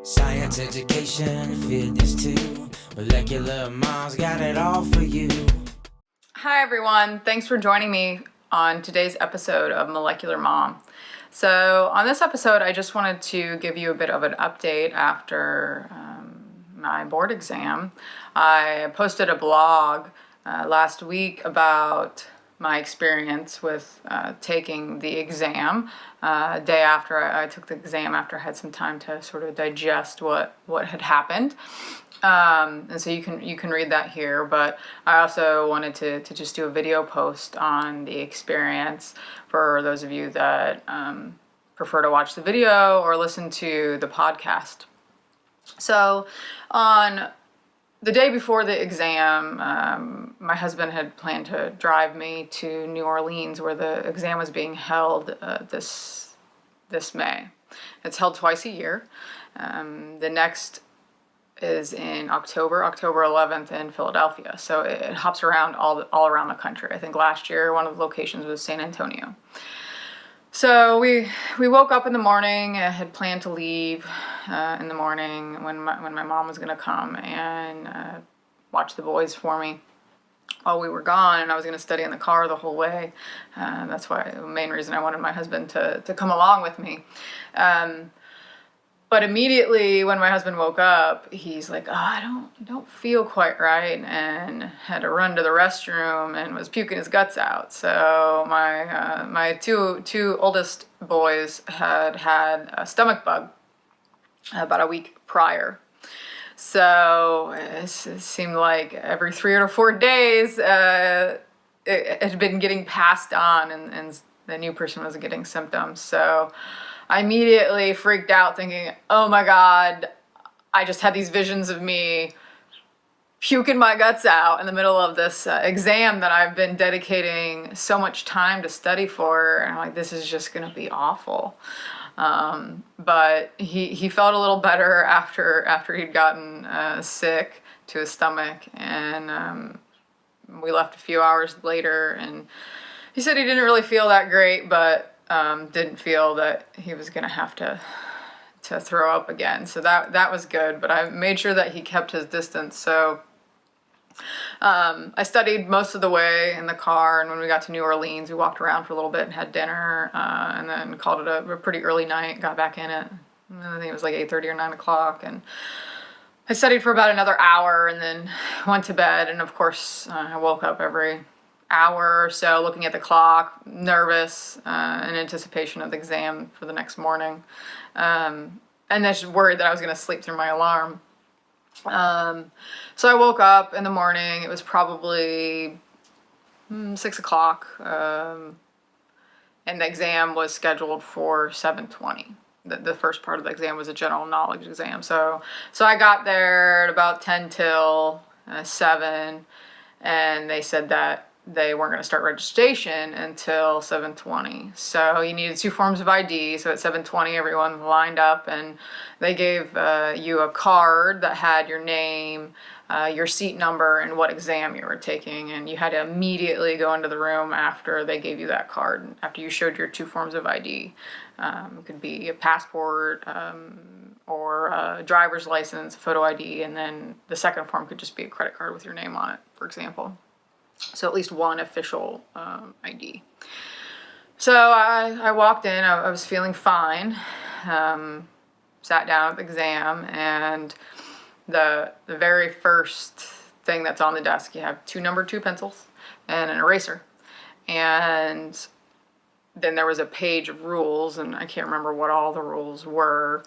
Science education, feel this too. Molecular Mom's got it all for you. Hi everyone, thanks for joining me on today's episode of Molecular Mom. So on this episode, I just wanted to give you a bit of an update after my board exam. I posted a blog last week about my experience with taking the exam. Day after I took the exam, after I had some time to sort of digest what had happened. And so you can read that here, but I also wanted to just do a video post on the experience for those of you that prefer to watch the video or listen to the podcast. So on the day before the exam, my husband had planned to drive me to New Orleans, where the exam was being held this May. It's held twice a year. The next is in October 11th in Philadelphia. So it hops around all around the country. I think last year one of the locations was San Antonio. So we woke up in the morning. I had planned to leave in the morning when my mom was going to come and watch the boys for me while we were gone, and I was going to study in the car the whole way. That's why the main reason I wanted my husband to come along with me. But immediately when my husband woke up, he's like, "Oh, I don't feel quite right," and had to run to the restroom and was puking his guts out. So my two oldest boys had a stomach bug about a week prior. So it seemed like every 3 or 4 days it had been getting passed on, and the new person was getting symptoms. So I immediately freaked out thinking, oh my God, I just had these visions of me puking my guts out in the middle of this exam that I've been dedicating so much time to study for. And I'm like, this is just going to be awful. But he felt a little better after he'd gotten sick to his stomach. And we left a few hours later, and he said he didn't really feel that great, but didn't feel that he was going to have to throw up again. So that was good, but I made sure that he kept his distance. So I studied most of the way in the car, and when we got to New Orleans, we walked around for a little bit and had dinner, and then called it a pretty early night, got back in it. I think it was like 8:30 or 9 o'clock, and I studied for about another hour and then went to bed. And of course, I woke up every hour or so looking at the clock, nervous, in anticipation of the exam for the next morning, and then just worried that I was going to sleep through my alarm. So I woke up in the morning. It was probably 6 o'clock, and the exam was scheduled for 7:20. The first part of the exam was a general knowledge exam. So I got there at about 10 till 7, and they said that they weren't going to start registration until 7:20. So you needed 2 forms of ID. So at 7:20, everyone lined up, and they gave you a card that had your name, your seat number, and what exam you were taking. And you had to immediately go into the room after they gave you that card, after you showed your 2 forms of ID. It could be a passport or a driver's license, a photo ID, and then the second form could just be a credit card with your name on it, for example. So at least one official ID. So I walked in, I was feeling fine, sat down at the exam, and the very first thing that's on the desk, you have 2 number 2 pencils and an eraser. And then there was a page of rules, and I can't remember what all the rules were.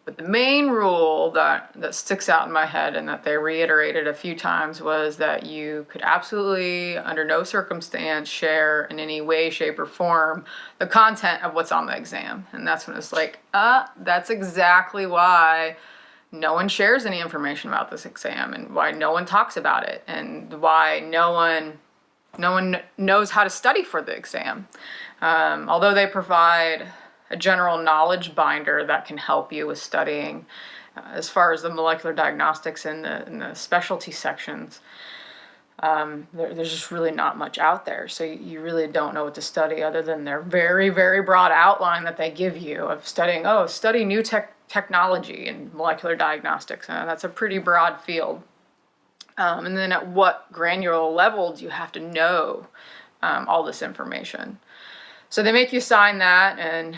But the main rule that sticks out in my head, and that they reiterated a few times, was that you could absolutely, under no circumstance, share in any way, shape, or form the content of what's on the exam. And that's when it's like, that's exactly why no one shares any information about this exam, and why no one talks about it, and why no one knows how to study for the exam. Although they provide a general knowledge binder that can help you with studying, as far as the molecular diagnostics and the specialty sections. there's just really not much out there. So you really don't know what to study other than their very, very broad outline that they give you of studying, study new technology in molecular diagnostics. That's a pretty broad field. And then at what granular level do you have to know all this information? So they make you sign that, and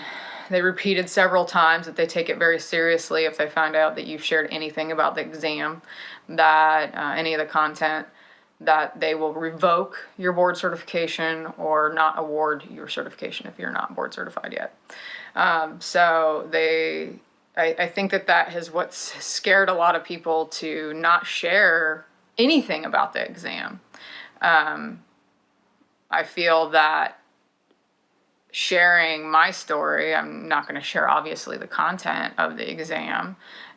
they repeated several times that they take it very seriously if they find out that you've shared anything about the exam, that any of the content, that they will revoke your board certification or not award your certification if you're not board certified yet. So I think that has what's scared a lot of people to not share anything about the exam. I feel that sharing my story, I'm not going to share obviously the content of the exam,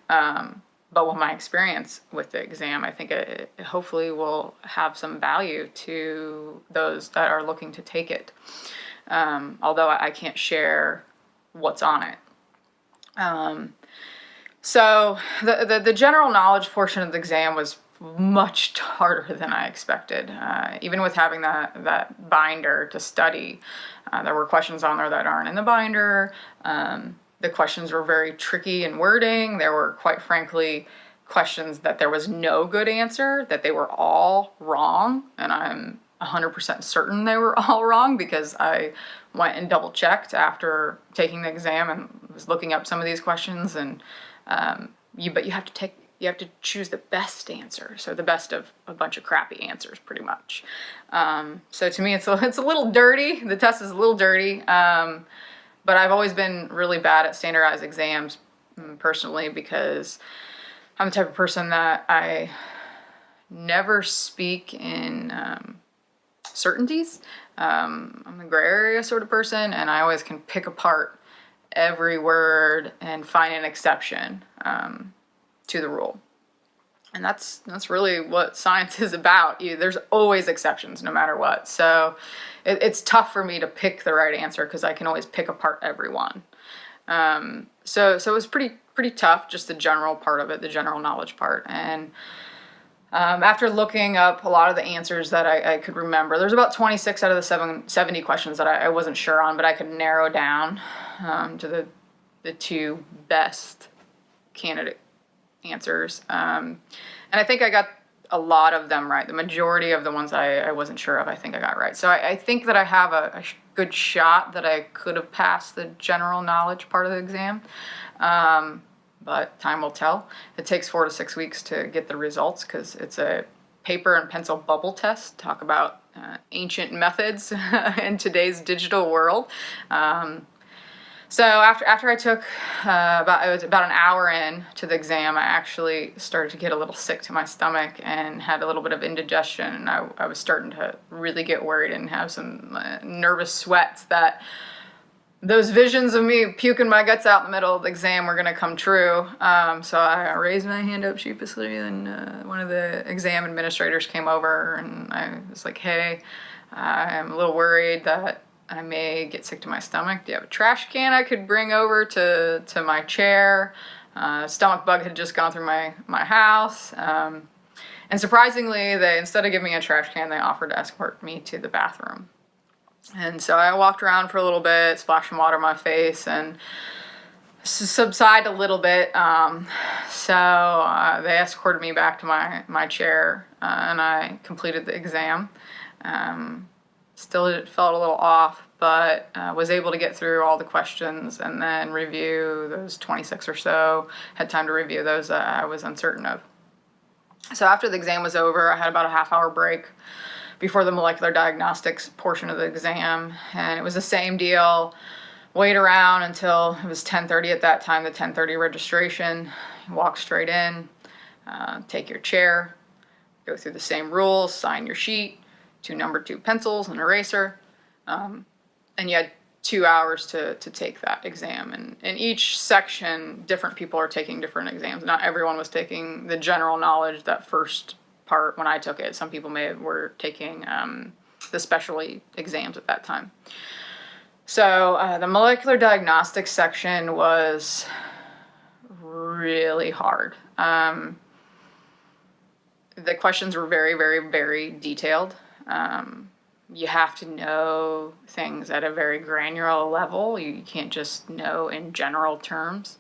but with my experience with the exam, I think it hopefully will have some value to those that are looking to take it, although I can't share what's on it. So the general knowledge portion of the exam was much harder than I expected. Even with having that binder to study, there were questions on there that aren't in the binder. The questions were very tricky in wording. There were, quite frankly, questions that there was no good answer, that they were all wrong, and I'm 100% certain they were all wrong because I went and double checked after taking the exam and was looking up some of these questions, and you have to choose the best answer, so the best of a bunch of crappy answers, pretty much. So to me, it's a little dirty. The test is a little dirty, but I've always been really bad at standardized exams personally because I'm the type of person that I never speak in certainties. I'm a gray area sort of person, and I always can pick apart every word and find an exception to the rule. And that's really what science is about. There's always exceptions no matter what. So it's tough for me to pick the right answer because I can always pick apart every one. So it was pretty tough, just the general part of it, the general knowledge part. And after looking up a lot of the answers that I could remember, there's about 26 out of the 70 questions that I wasn't sure on, but I could narrow down to the two best candidate answers. And I think I got a lot of them right. The majority of the ones I wasn't sure of, I think I got right. So I think that I have a good shot that I could have passed the general knowledge part of the exam. But time will tell. It takes 4 to 6 weeks to get the results because it's a paper and pencil bubble test. Talk about ancient methods in today's digital world. So after I took it was about an hour in to the exam, I actually started to get a little sick to my stomach and had a little bit of indigestion, and I was starting to really get worried and have some nervous sweats that those visions of me puking my guts out in the middle of the exam were going to come true. So I raised my hand up sheepishly, and one of the exam administrators came over, and I was like, hey, I'm a little worried that I may get sick to my stomach. Do you have a trash can I could bring over to my chair? Stomach bug had just gone through my house. And surprisingly, instead of giving me a trash can, they offered to escort me to the bathroom. And so I walked around for a little bit, splashed some water on my face, and subside a little bit. So they escorted me back to my chair, and I completed the exam. Still felt a little off, but was able to get through all the questions and then review those 26 or so. Had time to review those that I was uncertain of. So after the exam was over, I had about a half-hour break before the molecular diagnostics portion of the exam, and it was the same deal. Wait around until it was 10:30 at that time, the 10:30 registration. Walk straight in, take your chair, go through the same rules, sign your sheet, 2 number 2 pencils, an eraser, and you had 2 hours to take that exam. And in each section, different people are taking different exams. Not everyone was taking the general knowledge, that first part when I took it. Some people were taking the specialty exams at that time. So the molecular diagnostics section was really hard. The questions were very, very, very detailed. You have to know things at a very granular level. You can't just know in general terms.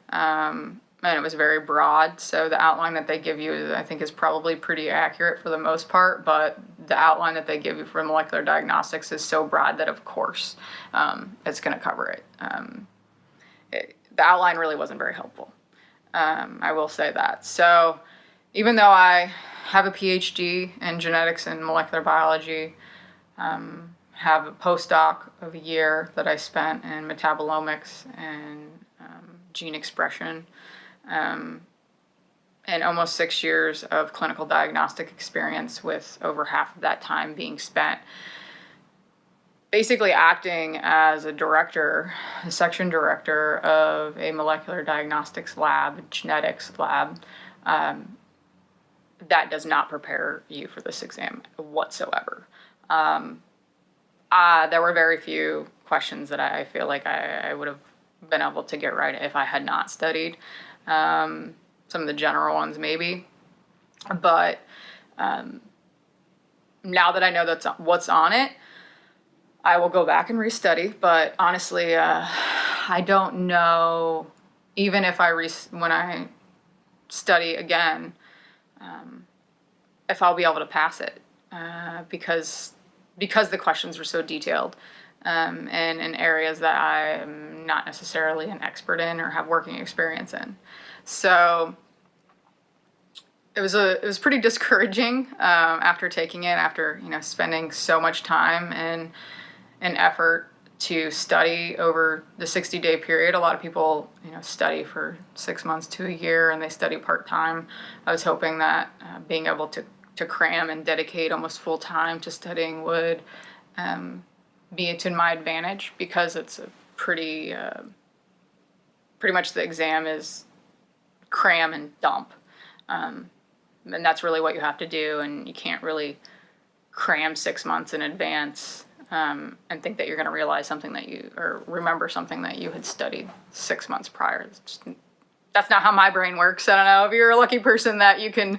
And it was very broad, so the outline that they give you, I think, is probably pretty accurate for the most part, but the outline that they give you for molecular diagnostics is so broad that, of course, it's going to cover it. The outline really wasn't very helpful. I will say that. So even though I have a PhD in genetics and molecular biology, have a postdoc of a year that I spent in metabolomics and gene expression, and almost 6 years of clinical diagnostic experience, with over half of that time being spent basically acting as a director, a section director of a molecular diagnostics lab, genetics lab. That does not prepare you for this exam whatsoever. There were very few questions that I feel like I would have been able to get right if I had not studied. Some of the general ones maybe, but now that I know that's what's on it, I will go back and restudy. But honestly, I don't know, even if when I study again, if I'll be able to pass it, because the questions were so detailed, and in areas that I'm not necessarily an expert in or have working experience in. So it was pretty discouraging after taking it, after spending so much time and effort to study over the 60-day period. A lot of people study for 6 months to a year, and they study part-time. I was hoping that being able to cram and dedicate almost full time to studying would be to my advantage, because it's a pretty much the exam is cram and dump, and that's really what you have to do. And you can't really cram 6 months in advance and think that you're going to realize something or remember something that you had studied 6 months prior. That's not how my brain works. I don't know if you're a lucky person that you can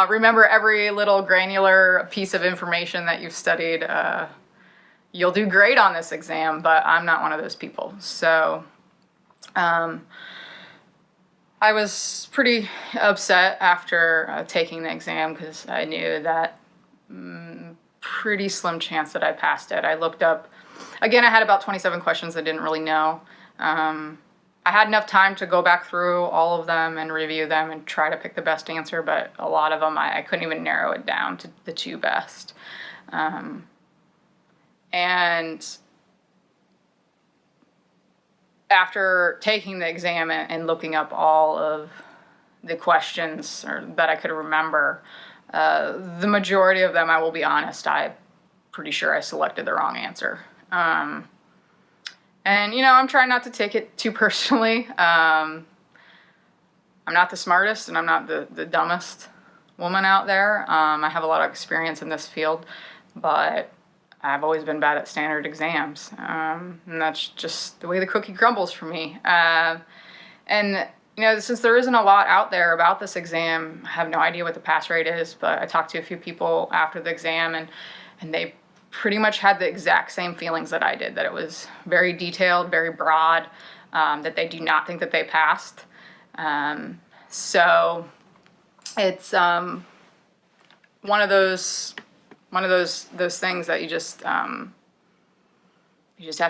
remember every little granular piece of information that you've studied. You'll do great on this exam, but I'm not one of those people. So I was pretty upset after taking the exam, because I knew that pretty slim chance that I passed it. I looked up, again, I had about 27 questions I didn't really know. I had enough time to go back through all of them and review them and try to pick the best answer, but a lot of them I couldn't even narrow it down to the two best. And after taking the exam and looking up all of the questions that I could remember, the majority of them, I will be honest, I'm pretty sure I selected the wrong answer. And, I'm trying not to take it too personally. I'm not the smartest, and I'm not the dumbest woman out there. I have a lot of experience in this field, but I've always been bad at standard exams. And that's just the way the cookie crumbles for me. And since there isn't a lot out there about this exam, I have no idea what the pass rate is, but I talked to a few people after the exam, and they pretty much had the exact same feelings that I did, that it was very detailed, very broad, that they do not think that they passed. So it's one of those things that you just have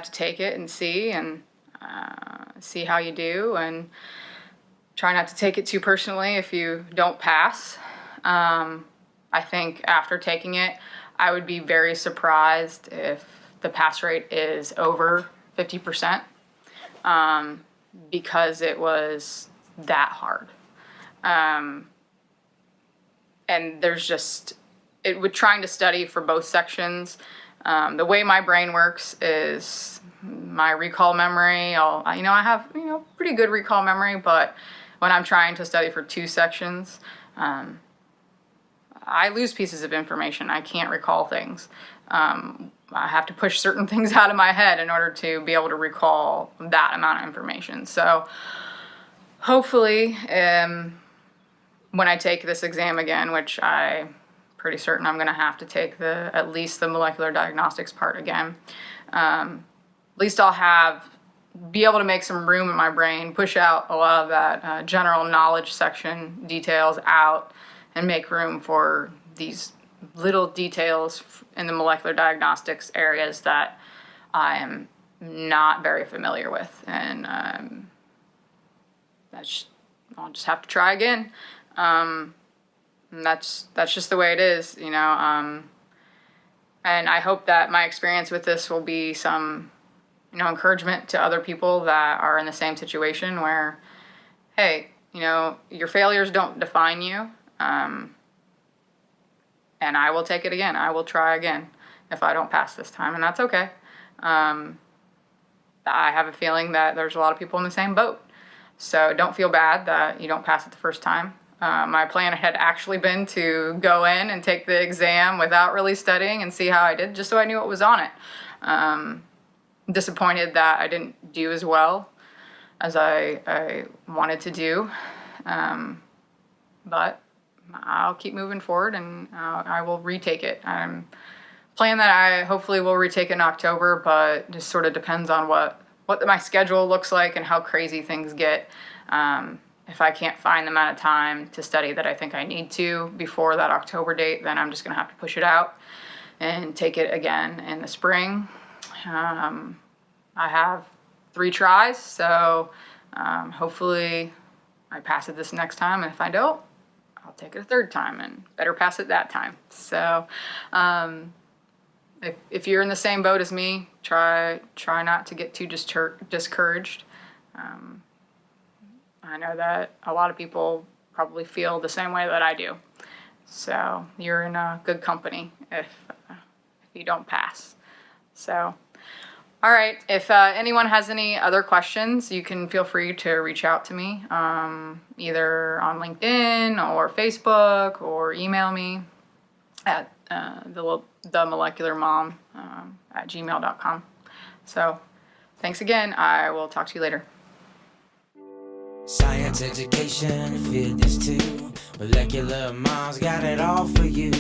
to take it and see how you do, and try not to take it too personally if you don't pass. I think after taking it, I would be very surprised if the pass rate is over 50%, because it was that hard. And trying to study for both sections, the way my brain works is my recall memory. I have pretty good recall memory, but when I'm trying to study for two sections, I lose pieces of information. I can't recall things. I have to push certain things out of my head in order to be able to recall that amount of information. So hopefully, when I take this exam again, which I'm pretty certain I'm going to have to take at least the molecular diagnostics part again, at least I'll be able to make some room in my brain, push out a lot of that general knowledge section details out, and make room for these little details in the molecular diagnostics areas that I am not very familiar with. And I'll just have to try again. And that's just the way it is, you know. And I hope that my experience with this will be some, you know, encouragement to other people that are in the same situation where, hey, you know, your failures don't define you. And I will take it again. I will try again if I don't pass this time, and that's okay. I have a feeling that there's a lot of people in the same boat. So don't feel bad that you don't pass it the first time. My plan had actually been to go in and take the exam without really studying and see how I did, just so I knew what was on it. I'm disappointed that I didn't do as well as I wanted to do. But I'll keep moving forward, and I will retake it. I'm planning that I hopefully will retake it in October, but it just sort of depends on what my schedule looks like and how crazy things get. If I can't find the amount of time to study that I think I need to before that October date, then I'm just going to have to push it out and take it again in the spring. I have 3 tries, so hopefully I pass it this next time, and if I don't, I'll take it a 3rd time and better pass it that time. So if you're in the same boat as me, try not to get too discouraged. I know that a lot of people probably feel the same way that I do. So you're in a good company if you don't pass. So, all right. If anyone has any other questions, you can feel free to reach out to me, either on LinkedIn or Facebook, or email me at themolecularmom@gmail.com. So thanks again. I will talk to you later. Science education, feel this too. Molecular mom's got it all for you.